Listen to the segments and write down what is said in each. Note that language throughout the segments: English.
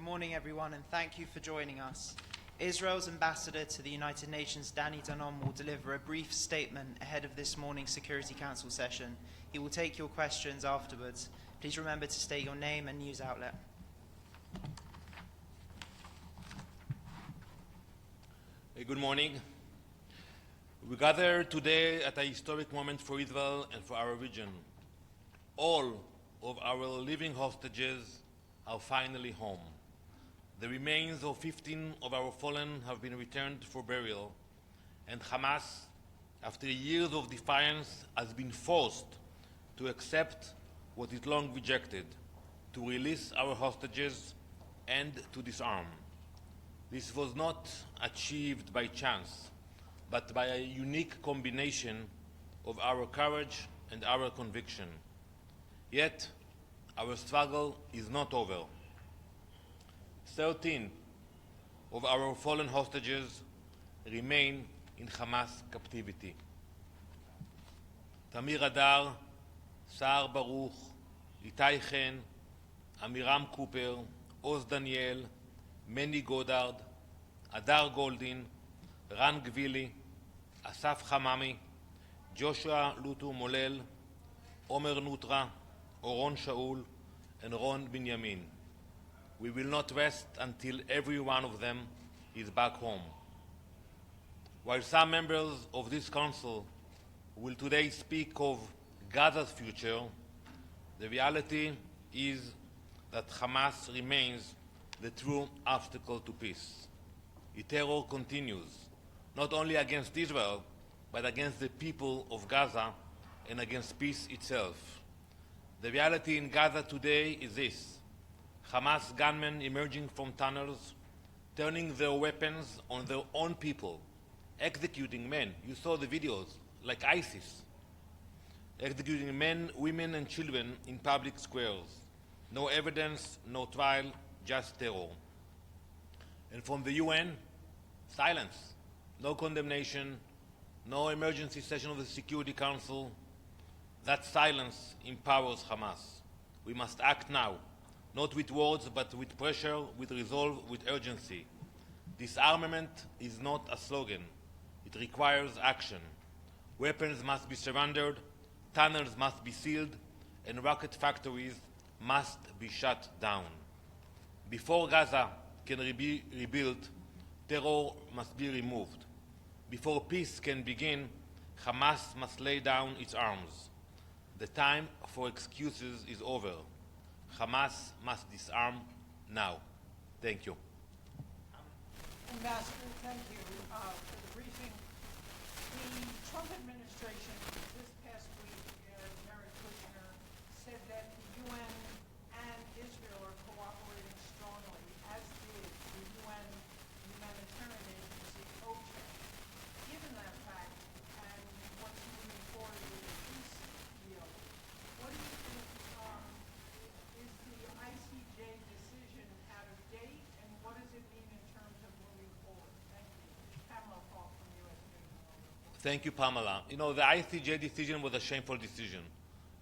Good morning, everyone, and thank you for joining us. Israel's ambassador to the United Nations, Danon, will deliver a brief statement ahead of this morning's Security Council session. He will take your questions afterwards. Please remember to state your name and news outlet. Good morning. We gather today at a historic moment for Israel and for our region. All of our living hostages are finally home. The remains of 15 of our fallen have been returned for burial, and Hamas, after years of defiance, has been forced to accept what it long rejected, to release our hostages and to disarm. This was not achieved by chance, but by a unique combination of our courage and our conviction. Yet, our struggle is not over. 13 of our fallen hostages remain in Hamas captivity. Tamir Adar, Saar Baruch, Itai Chen, Amiram Cooper, Oz Daniel, Manny Goddard, Adar Goldin, Ran Gvili, Asaf Hamami, Joshua Lutu Molel, Omer Nutra, Oron Shaul, and Ron Binyamin. We will not rest until every one of them is back home. While some members of this council will today speak of Gaza's future, the reality is that Hamas remains the true obstacle to peace. Its terror continues, not only against Israel, but against the people of Gaza and against peace itself. The reality in Gaza today is this: Hamas gunmen emerging from tunnels, turning their weapons on their own people, executing men. You saw the videos, like ISIS, executing men, women, and children in public squares. No evidence, no trial, just terror. And from the UN, silence. No condemnation, no emergency session of the Security Council. That silence empowers Hamas. We must act now, not with words, but with pressure, with resolve, with urgency. Disarmament is not a slogan. It requires action. Weapons must be surrendered, tunnels must be sealed, and rocket factories must be shut down. Before Gaza can be rebuilt, terror must be removed. Before peace can begin, Hamas must lay down its arms. The time for excuses is over. Hamas must disarm now. Thank you. Ambassador, thank you for the briefing. The Trump administration this past week, Jared Kushner, said that the UN and Israel are cooperating strongly, as did the UN humanitarian agency OCHA. Given that fact and what's moving forward with the peace deal, what do you think is the ICJ decision out of date, and what does it mean in terms of moving forward? Thank you. Pamela Falk from U.S. News. Thank you, Pamela. You know, the ICJ decision was a shameful decision.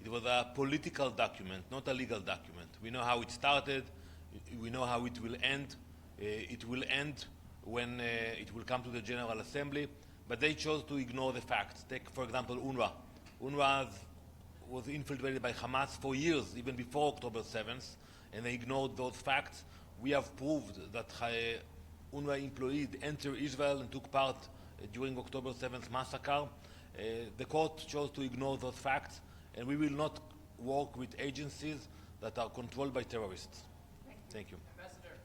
It was a political document, not a legal document. We know how it started. We know how it will end. It will end when it will come to the General Assembly. But they chose to ignore the facts. Take, for example, UNRWA. UNRWA was infiltrated by Hamas for years, even before October 7th, and they ignored those facts. We have proved that UNRWA employees entered Israel and took part during October 7th massacre. The court chose to ignore those facts, and we will not work with agencies that are controlled by terrorists. Thank you. Ambassador,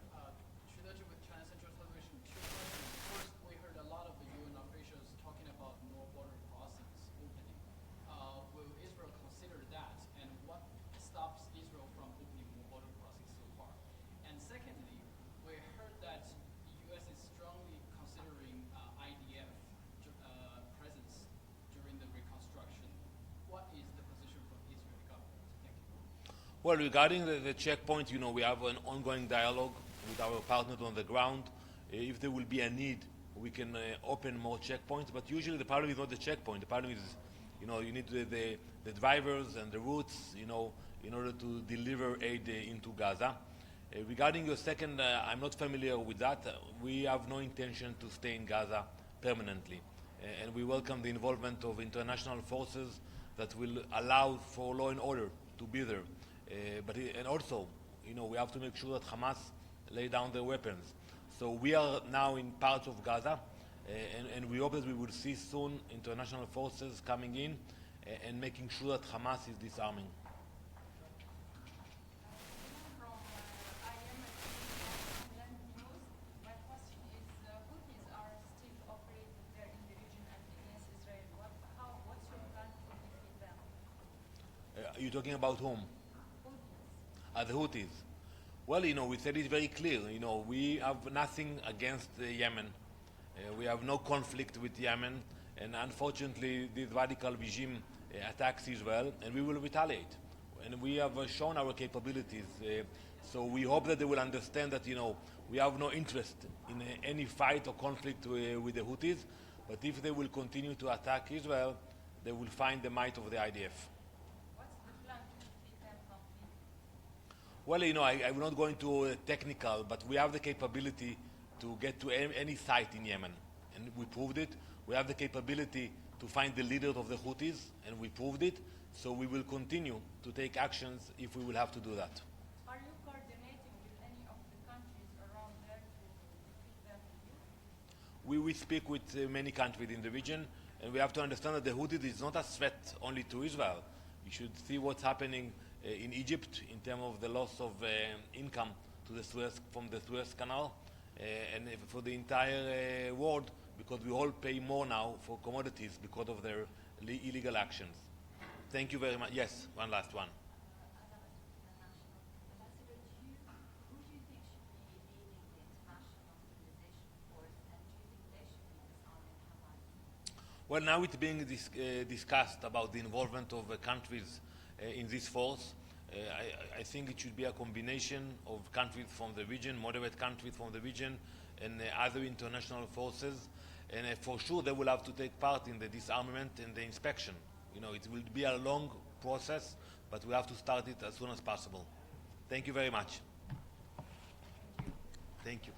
Trilogy with China Central Television. Two questions. First, we heard a lot of the UN officials talking about no border crossings opening. Will Israel consider that, and what stops Israel from opening more border crossings so far? And secondly, we heard that the U.S. is strongly considering IDF presence during the reconstruction. What is the position from the Israeli government? Thank you. Well, regarding the checkpoint, you know, we have an ongoing dialogue with our partners on the ground. If there will be a need, we can open more checkpoints. But usually the problem is not the checkpoint. The problem is, you know, you need the drivers and the routes, you know, in order to deliver aid into Gaza. Regarding your second, I'm not familiar with that. We have no intention to stay in Gaza permanently. And we welcome the involvement of international forces that will allow for law and order to be there. And also, we have to make sure that Hamas lay down their weapons. So we are now in parts of Gaza, and we hope that we will see soon international forces coming in and making sure that Hamas is disarming. From IM News. My question is, Houthis are still operating there in the region and against Israel. What's your plan to defeat them? Are you talking about whom? Houthis. The Houthis. Well, we said it very clear. We have nothing against Yemen. We have no conflict with Yemen, and unfortunately, this radical regime attacks Israel, and we will retaliate. And we have shown our capabilities. So we hope that they will understand that, we have no interest in any fight or conflict with the Houthis. But if they will continue to attack Israel, they will find the might of the IDF. What's the plan to defeat them completely? Well, I'm not going to technical, but we have the capability to get to any site in Yemen, and we proved it. We have the capability to find the leaders of the Houthis, and we proved it. So we will continue to take actions if we will have to do that. Are you coordinating with any of the countries around there to defeat them? We speak with many countries in the region, and we have to understand that the Houthis is not a threat only to Israel. You should see what's happening in Egypt in terms of the loss of income to from the Suez Canal, and for the entire world, because we all pay more now for commodities because of their illegal actions. Thank you very much. Yes, one last one. Ambassador, who do you think should be leading the international mobilization force, and do you think they should be disarming Hamas? Well, now it's being discussed about the involvement of countries in this force. I think it should be a combination of countries from the region, moderate countries from the region, and other international forces. And for sure, they will have to take part in the disarmament and the inspection. It will be a long process, but we have to start it as soon as possible. Thank you very much. Thank you. Thank you.